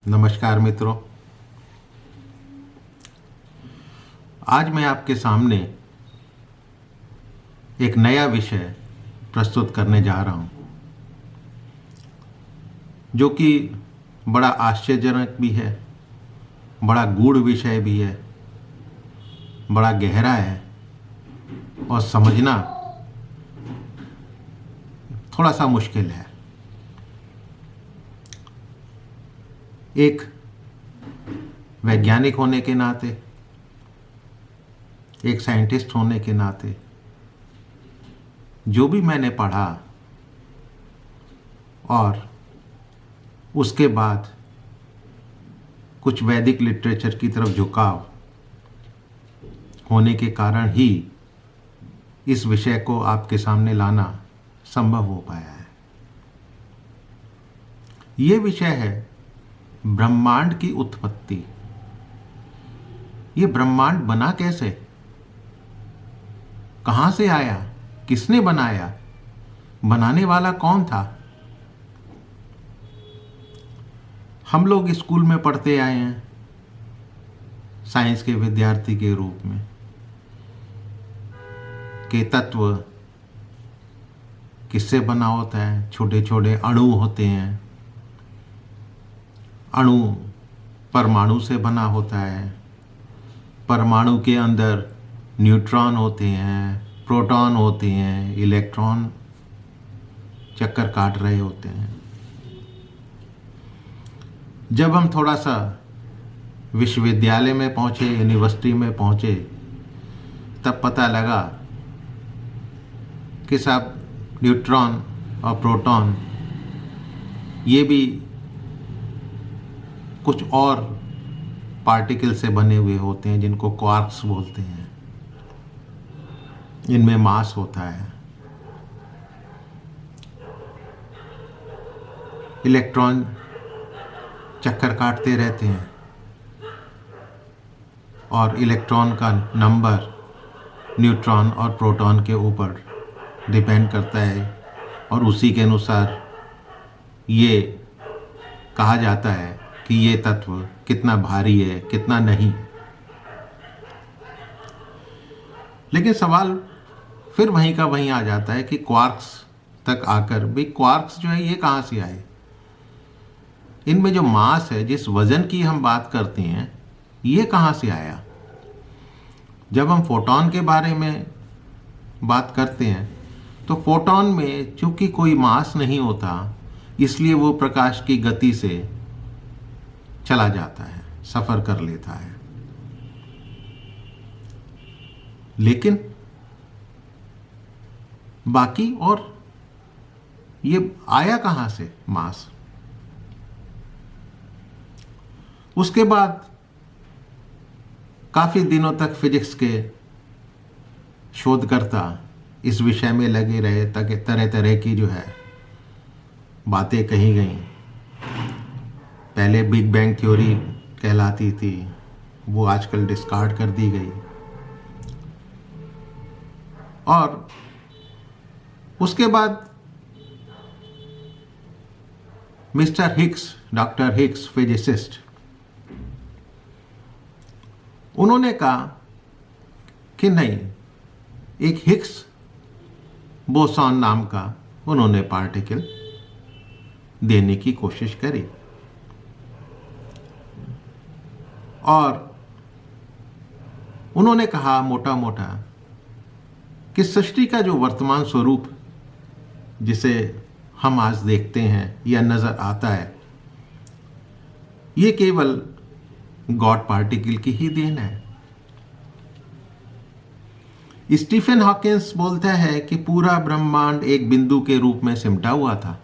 नमस्कार मित्रों। आज मैं आपके सामने एक नया विषय प्रस्तुत करने जा रहा हूं, जो कि बड़ा आश्चर्यजनक भी है, बड़ा गूढ़ विषय भी है, बड़ा गहरा है और समझना थोड़ा सा मुश्किल है। एक वैज्ञानिक होने के नाते, एक साइंटिस्ट होने के नाते जो भी मैंने पढ़ा और उसके बाद कुछ वैदिक लिटरेचर की तरफ झुकाव होने के कारण ही इस विषय को आपके सामने लाना संभव हो पाया है। ये विषय है ब्रह्मांड की उत्पत्ति। ये ब्रह्मांड बना कैसे, कहां से आया, किसने बनाया, बनाने वाला कौन था। हम लोग स्कूल में पढ़ते आए हैं साइंस के विद्यार्थी के रूप में कि तत्व किससे बना होता है। छोटे छोटे अणु होते हैं, अणु परमाणु से बना होता है, परमाणु के अंदर न्यूट्रॉन होते हैं, प्रोटॉन होते हैं, इलेक्ट्रॉन चक्कर काट रहे होते हैं। जब हम थोड़ा सा विश्वविद्यालय में पहुंचे, यूनिवर्सिटी में पहुंचे, तब पता लगा कि साहब न्यूट्रॉन और प्रोटॉन ये भी कुछ और पार्टिकल से बने हुए होते हैं जिनको क्वार्क्स बोलते हैं। इनमें मास होता है। इलेक्ट्रॉन चक्कर काटते रहते हैं और इलेक्ट्रॉन का नंबर न्यूट्रॉन और प्रोटॉन के ऊपर डिपेंड करता है और उसी के अनुसार ये कहा जाता है कि ये तत्व कितना भारी है, कितना नहीं। लेकिन सवाल फिर वहीं का वहीं आ जाता है कि क्वार्क्स तक आकर भी क्वार्क्स जो है ये कहाँ से आए। इनमें जो मास है, जिस वजन की हम बात करते हैं, ये कहाँ से आया। जब हम फोटॉन के बारे में बात करते हैं तो फोटॉन में चूंकि कोई मास नहीं होता, इसलिए वो प्रकाश की गति से चला जाता है, सफर कर लेता है। लेकिन बाकी और ये आया कहां से मास। उसके बाद काफी दिनों तक फिजिक्स के शोधकर्ता इस विषय में लगे रहे, ताकि तरह तरह की जो है बातें कही गई। पहले बिग बैंग थ्योरी कहलाती थी, वो आजकल डिस्कार्ड कर दी गई। और उसके बाद mister Higgs, doctor Higgs, physicist, उन्होंने कहा कि नहीं, एक हिग्स बोसॉन नाम का उन्होंने पार्टिकल देने की कोशिश करी और उन्होंने कहा मोटा मोटा कि सृष्टि का जो वर्तमान स्वरूप जिसे हम आज देखते हैं या नजर आता है, ये केवल गॉड पार्टिकल की ही देन है। स्टीफन हॉकिंस बोलता है कि पूरा ब्रह्मांड एक बिंदु के रूप में सिमटा हुआ था।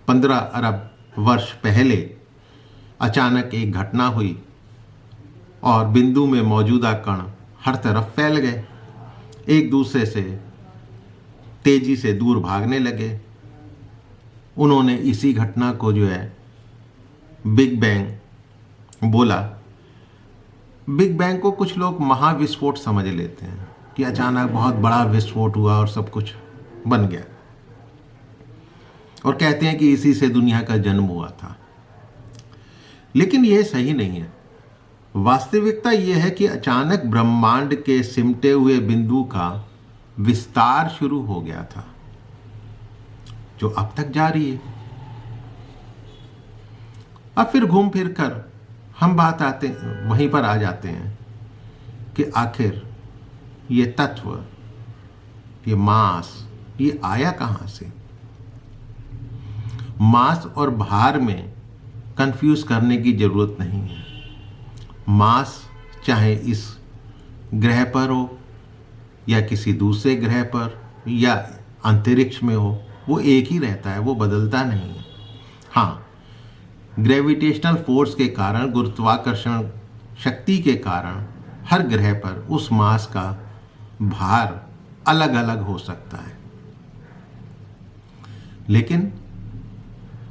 15 अरब वर्ष पहले अचानक एक घटना हुई और बिंदु में मौजूदा कण हर तरफ फैल गए, एक दूसरे से तेजी से दूर भागने लगे। उन्होंने इसी घटना को जो है बिग बैंग बोला। बिग बैंग को कुछ लोग महाविस्फोट समझ लेते हैं कि अचानक बहुत बड़ा विस्फोट हुआ और सब कुछ बन गया, और कहते हैं कि इसी से दुनिया का जन्म हुआ था। लेकिन यह सही नहीं है। वास्तविकता यह है कि अचानक ब्रह्मांड के सिमटे हुए बिंदु का विस्तार शुरू हो गया था, जो अब तक जारी है। अब फिर घूम फिर कर हम वहीं पर आ जाते हैं कि आखिर ये तत्व, ये मास, ये आया कहां से। मास और भार में कंफ्यूज करने की जरूरत नहीं है। मास चाहे इस ग्रह पर हो या किसी दूसरे ग्रह पर या अंतरिक्ष में हो, वो एक ही रहता है, वो बदलता नहीं है। हाँ, ग्रेविटेशनल फोर्स के कारण, गुरुत्वाकर्षण शक्ति के कारण हर ग्रह पर उस मास का भार अलग अलग हो सकता है, लेकिन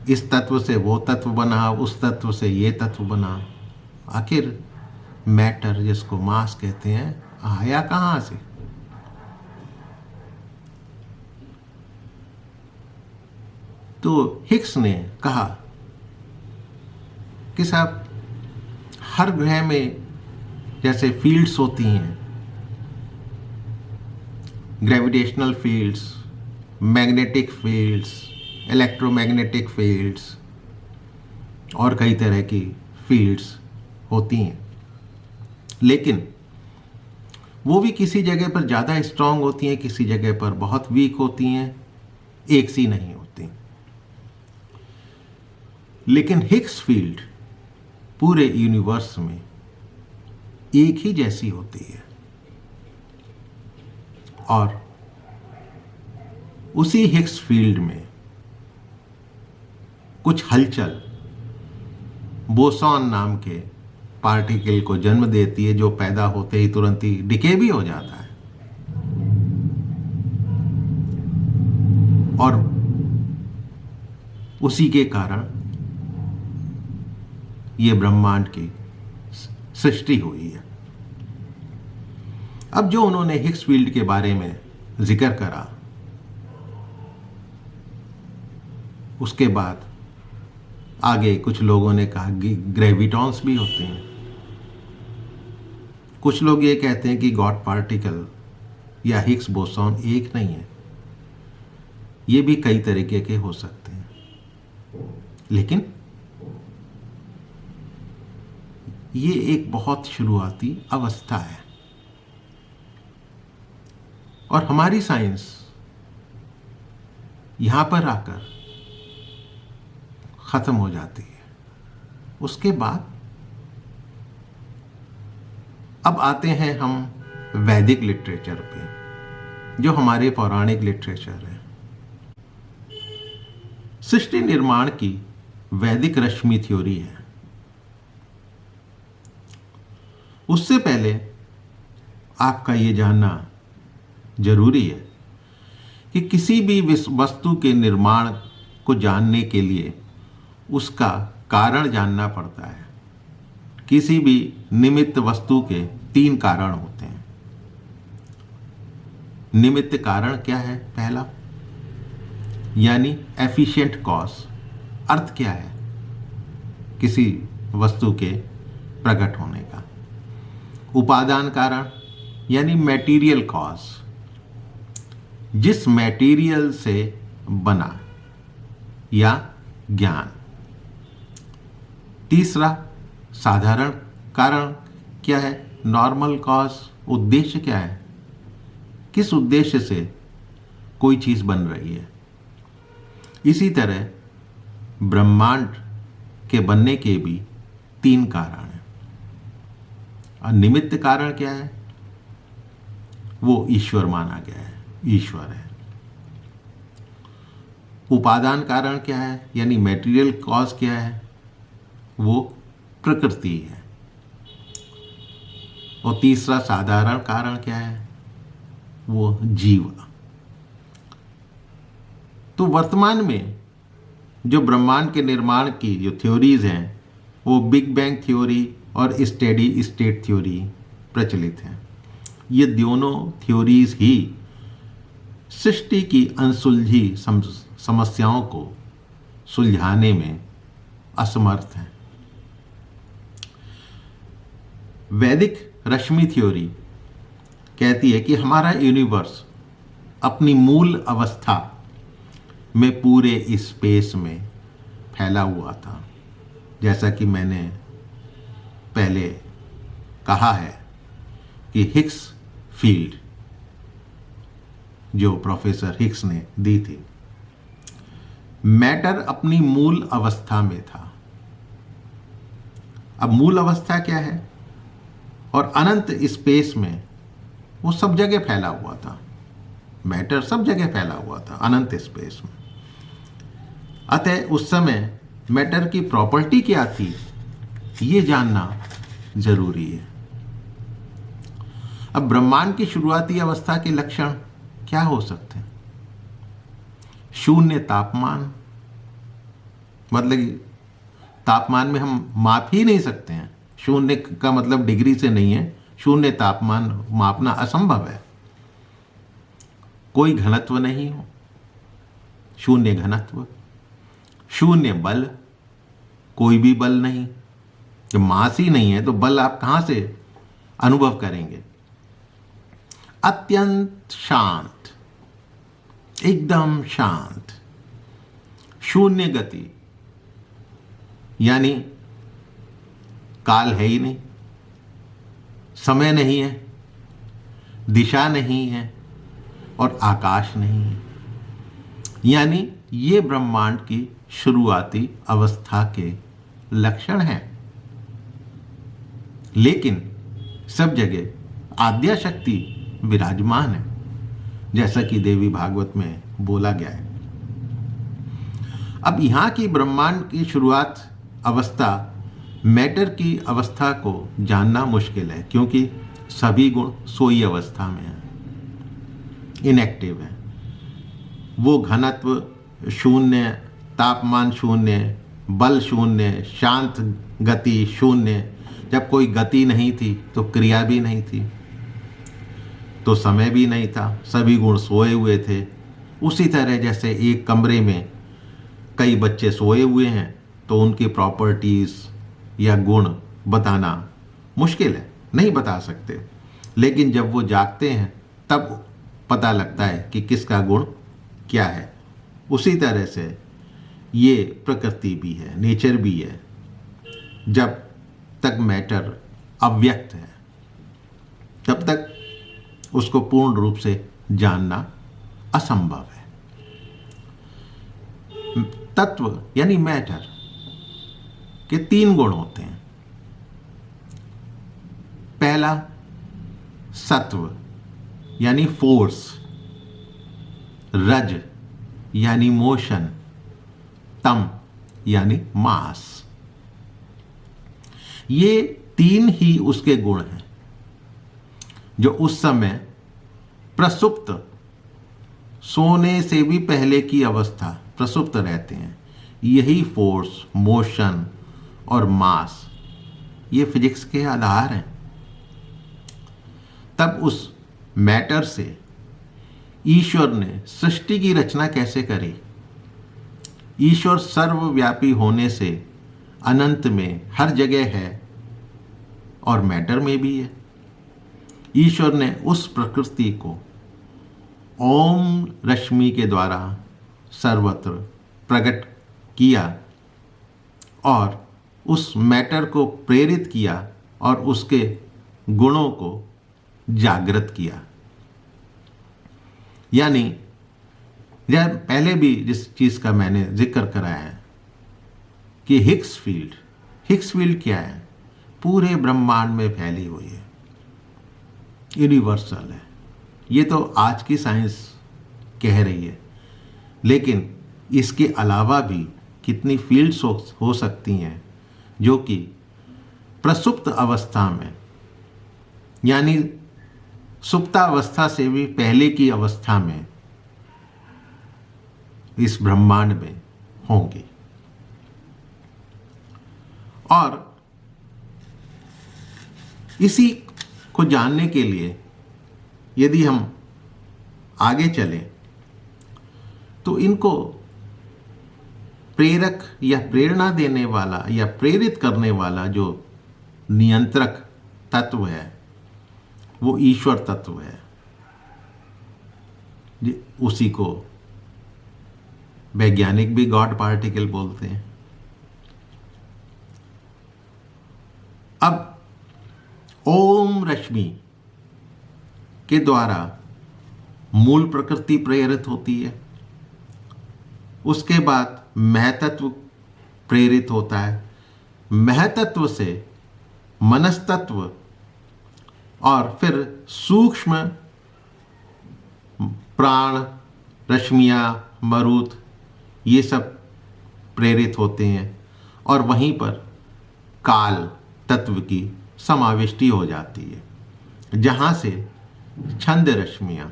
इस तत्व से वो तत्व बना, उस तत्व से ये तत्व बना। आखिर मैटर, जिसको मास कहते हैं, आया कहां से। तो हिग्स ने कहा कि साहब, हर ग्रह में जैसे फील्ड्स होती हैं, gravitational fields, magnetic fields, electromagnetic fields और कई तरह की फील्ड्स होती हैं, लेकिन वो भी किसी जगह पर ज़्यादा स्ट्रांग होती हैं, किसी जगह पर बहुत वीक होती हैं, एक सी नहीं होती। लेकिन हिग्स फील्ड पूरे यूनिवर्स में एक ही जैसी होती है, और उसी हिग्स फील्ड में कुछ हलचल बोसॉन नाम के पार्टिकल को जन्म देती है, जो पैदा होते ही तुरंत ही डिके भी हो जाता है, और उसी के कारण ये ब्रह्मांड की सृष्टि हुई है। अब जो उन्होंने हिग्स फील्ड के बारे में जिक्र करा, उसके बाद आगे कुछ लोगों ने कहा कि ग्रेविटॉन्स भी होते हैं। कुछ लोग ये कहते हैं कि गॉड पार्टिकल या हिग्स बोसॉन एक नहीं है, ये भी कई तरीके के हो सकते हैं, लेकिन ये एक बहुत शुरुआती अवस्था है, और हमारी साइंस यहां पर आकर खत्म हो जाती है। उसके बाद अब आते हैं हम वैदिक लिटरेचर पे, जो हमारे पौराणिक लिटरेचर है। सृष्टि निर्माण की वैदिक रश्मि थ्योरी है। उससे पहले आपका ये जानना जरूरी है कि किसी भी वस्तु के निर्माण को जानने के लिए उसका कारण जानना पड़ता है। किसी भी निमित्त वस्तु के 3 कारण होते हैं। निमित्त कारण क्या है? पहला, यानी एफिशिएंट कॉज। अर्थ क्या है किसी वस्तु के प्रकट होने का? उपादान कारण, यानी मैटीरियल कॉज, जिस मैटीरियल से बना, या ज्ञान। तीसरा, साधारण कारण क्या है? Normal cause. उद्देश्य क्या है? किस उद्देश्य से कोई चीज बन रही है। इसी तरह ब्रह्मांड के बनने के भी 3 कारण हैं। और निमित्त कारण क्या है? वो ईश्वर माना गया है, ईश्वर है। उपादान कारण क्या है, यानी मैटेरियल कॉज क्या है? वो प्रकृति है। और तीसरा साधारण कारण क्या है? वो जीव। तो वर्तमान में जो ब्रह्मांड के निर्माण की जो थ्योरीज हैं, वो बिग बैंग थ्योरी और स्टेडी स्टेट थ्योरी प्रचलित हैं। ये दोनों थ्योरीज ही सृष्टि की अनसुलझी समस्याओं को सुलझाने में असमर्थ हैं। वैदिक रश्मि थ्योरी कहती है कि हमारा यूनिवर्स अपनी मूल अवस्था में पूरे स्पेस में फैला हुआ था। जैसा कि मैंने पहले कहा है कि हिग्स फील्ड जो प्रोफेसर हिग्स ने दी थी, मैटर अपनी मूल अवस्था में था। अब मूल अवस्था क्या है? और अनंत स्पेस में वो सब जगह फैला हुआ था। मैटर सब जगह फैला हुआ था अनंत स्पेस में। अतः उस समय मैटर की प्रॉपर्टी क्या थी, ये जानना जरूरी है। अब ब्रह्मांड की शुरुआती अवस्था के लक्षण क्या हो सकते हैं? शून्य तापमान, मतलब कि तापमान में हम माप ही नहीं सकते हैं। शून्य का मतलब डिग्री से नहीं है, शून्य तापमान मापना असंभव है। कोई घनत्व नहीं हो, शून्य घनत्व। शून्य बल, कोई भी बल नहीं। जब मास ही नहीं है तो बल आप कहां से अनुभव करेंगे? अत्यंत शांत, एकदम शांत। शून्य गति, यानी काल है ही नहीं, समय नहीं है, दिशा नहीं है और आकाश नहीं है। यानी ये ब्रह्मांड की शुरुआती अवस्था के लक्षण हैं। लेकिन सब जगह आद्या शक्ति विराजमान है, जैसा कि देवी भागवत में बोला गया है। अब यहां की ब्रह्मांड की शुरुआत अवस्था, मैटर की अवस्था को जानना मुश्किल है, क्योंकि सभी गुण सोई अवस्था में हैं, इनएक्टिव है। वो घनत्व शून्य, तापमान शून्य, बल शून्य, शांत गति शून्य। जब कोई गति नहीं थी तो क्रिया भी नहीं थी, तो समय भी नहीं था, सभी गुण सोए हुए थे। उसी तरह जैसे एक कमरे में कई बच्चे सोए हुए हैं तो उनकी प्रॉपर्टीज या गुण बताना मुश्किल है, नहीं बता सकते। लेकिन जब वो जागते हैं तब पता लगता है कि किसका गुण क्या है। उसी तरह से ये प्रकृति भी है, नेचर भी है। जब तक मैटर अव्यक्त है तब तक उसको पूर्ण रूप से जानना असंभव है। तत्व यानी मैटर के 3 गुण होते हैं। पहला सत्व यानी फोर्स, रज यानी मोशन, तम यानी मास। ये 3 ही उसके गुण हैं जो उस समय प्रसुप्त, सोने से भी पहले की अवस्था प्रसुप्त रहते हैं। यही फोर्स, मोशन और मास, ये फिजिक्स के आधार हैं। तब उस मैटर से ईश्वर ने सृष्टि की रचना कैसे करी? ईश्वर सर्वव्यापी होने से अनंत में हर जगह है और मैटर में भी है। ईश्वर ने उस प्रकृति को ओम रश्मि के द्वारा सर्वत्र प्रकट किया और उस मैटर को प्रेरित किया और उसके गुणों को जागृत किया। यानी जब पहले भी जिस चीज का मैंने जिक्र कराया है कि हिग्स फील्ड क्या है? पूरे ब्रह्मांड में फैली हुई है, यूनिवर्सल है। ये तो आज की साइंस कह रही है, लेकिन इसके अलावा भी कितनी फील्ड्स हो सकती हैं जो कि प्रसुप्त अवस्था में, यानी सुप्तावस्था से भी पहले की अवस्था में इस ब्रह्मांड में होंगी। और इसी को जानने के लिए यदि हम आगे चलें तो इनको प्रेरक या प्रेरणा देने वाला या प्रेरित करने वाला जो नियंत्रक तत्व है वो ईश्वर तत्व है, उसी को वैज्ञानिक भी गॉड पार्टिकल बोलते हैं। अब ओम रश्मि के द्वारा मूल प्रकृति प्रेरित होती है, उसके बाद महतत्व प्रेरित होता है, महतत्व से मनस्तत्व और फिर सूक्ष्म प्राण, रश्मियाँ, मरुत ये सब प्रेरित होते हैं और वहीं पर काल तत्व की समाविष्टि हो जाती है, जहाँ से छंद रश्मियाँ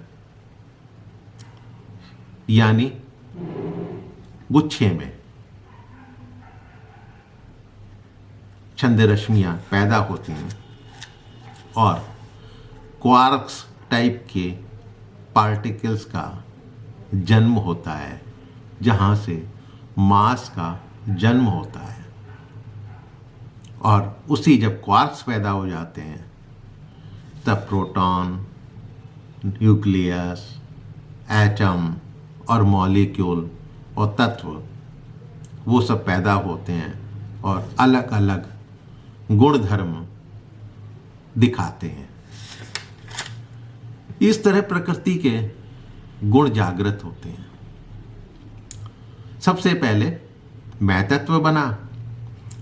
यानी गुच्छे में छंद रश्मियाँ पैदा होती हैं और क्वार्क्स टाइप के पार्टिकल्स का जन्म होता है, जहाँ से मास का जन्म होता है। और उसी जब क्वार्क्स पैदा हो जाते हैं तब प्रोटॉन, न्यूक्लियस, एटम और मॉलिक्यूल और तत्व वो सब पैदा होते हैं और अलग अलग गुणधर्म दिखाते हैं। इस तरह प्रकृति के गुण जागृत होते हैं। सबसे पहले मैं तत्व बना,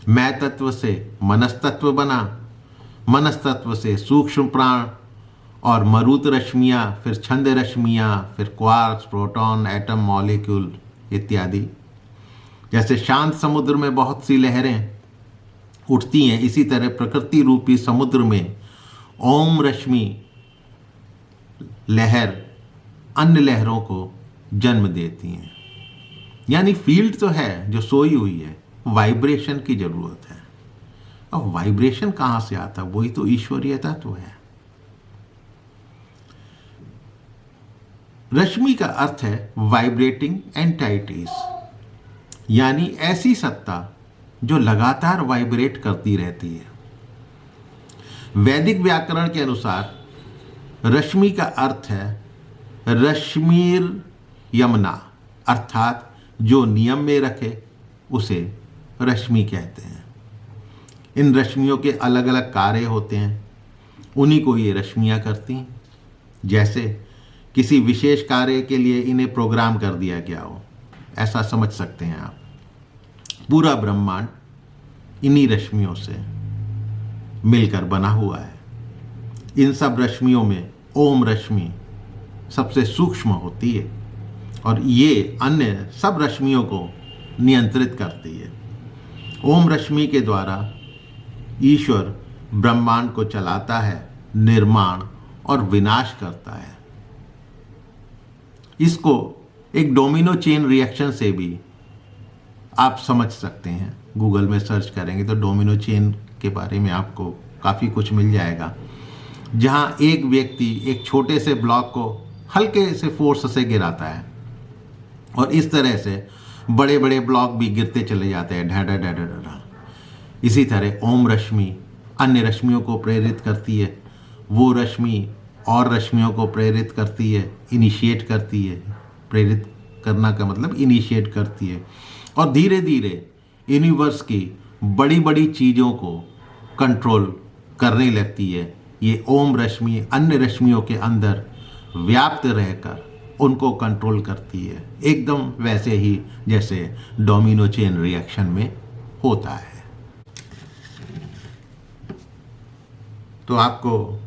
मैं तत्व से मनस्तत्व बना, मनस्तत्व से सूक्ष्म प्राण और मरुत रश्मियाँ, फिर छंद रश्मियाँ, फिर क्वार्क्स, प्रोटॉन, एटम, मॉलिक्यूल इत्यादि। जैसे शांत समुद्र में बहुत सी लहरें उठती हैं, इसी तरह प्रकृति रूपी समुद्र में ओम रश्मि लहर अन्य लहरों को जन्म देती हैं। यानी फील्ड तो है जो सोई हुई है, वाइब्रेशन की जरूरत है। अब वाइब्रेशन कहाँ से आता? वही तो ईश्वरीय तत्व है। रश्मि का अर्थ है वाइब्रेटिंग एंटाइटीज, यानी ऐसी सत्ता जो लगातार वाइब्रेट करती रहती है। वैदिक व्याकरण के अनुसार रश्मि का अर्थ है रश्मिर यमना, अर्थात जो नियम में रखे उसे रश्मि कहते हैं। इन रश्मियों के अलग अलग कार्य होते हैं, उन्हीं को ये रश्मियाँ करती हैं। जैसे किसी विशेष कार्य के लिए इन्हें प्रोग्राम कर दिया गया हो, ऐसा समझ सकते हैं आप। पूरा ब्रह्मांड इन्हीं रश्मियों से मिलकर बना हुआ है। इन सब रश्मियों में ओम रश्मि सबसे सूक्ष्म होती है और ये अन्य सब रश्मियों को नियंत्रित करती है। ओम रश्मि के द्वारा ईश्वर ब्रह्मांड को चलाता है, निर्माण और विनाश करता है। इसको एक डोमिनो चेन रिएक्शन से भी आप समझ सकते हैं। गूगल में सर्च करेंगे तो डोमिनो चेन के बारे में आपको काफ़ी कुछ मिल जाएगा, जहाँ एक व्यक्ति एक छोटे से ब्लॉक को हल्के से फोर्स से गिराता है और इस तरह से बड़े बड़े ब्लॉक भी गिरते चले जाते हैं, ढा ढा ढा ढा ढा। इसी तरह ओम रश्मि अन्य रश्मियों को प्रेरित करती है, वो रश्मि और रश्मियों को प्रेरित करती है, इनिशिएट करती है। प्रेरित करना का मतलब इनिशिएट करती है और धीरे धीरे यूनिवर्स की बड़ी बड़ी चीज़ों को कंट्रोल करने लगती है। ये ओम रश्मि अन्य रश्मियों के अंदर व्याप्त रहकर उनको कंट्रोल करती है, एकदम वैसे ही जैसे डोमिनो चेन रिएक्शन में होता है। तो आपको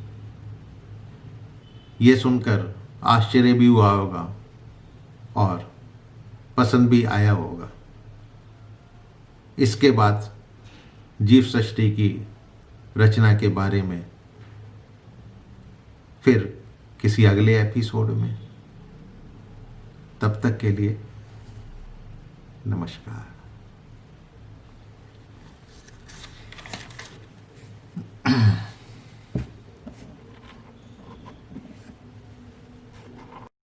ये सुनकर आश्चर्य भी हुआ होगा और पसंद भी आया होगा। इसके बाद जीव सृष्टि की रचना के बारे में फिर किसी अगले एपिसोड में। तब तक के लिए नमस्कार।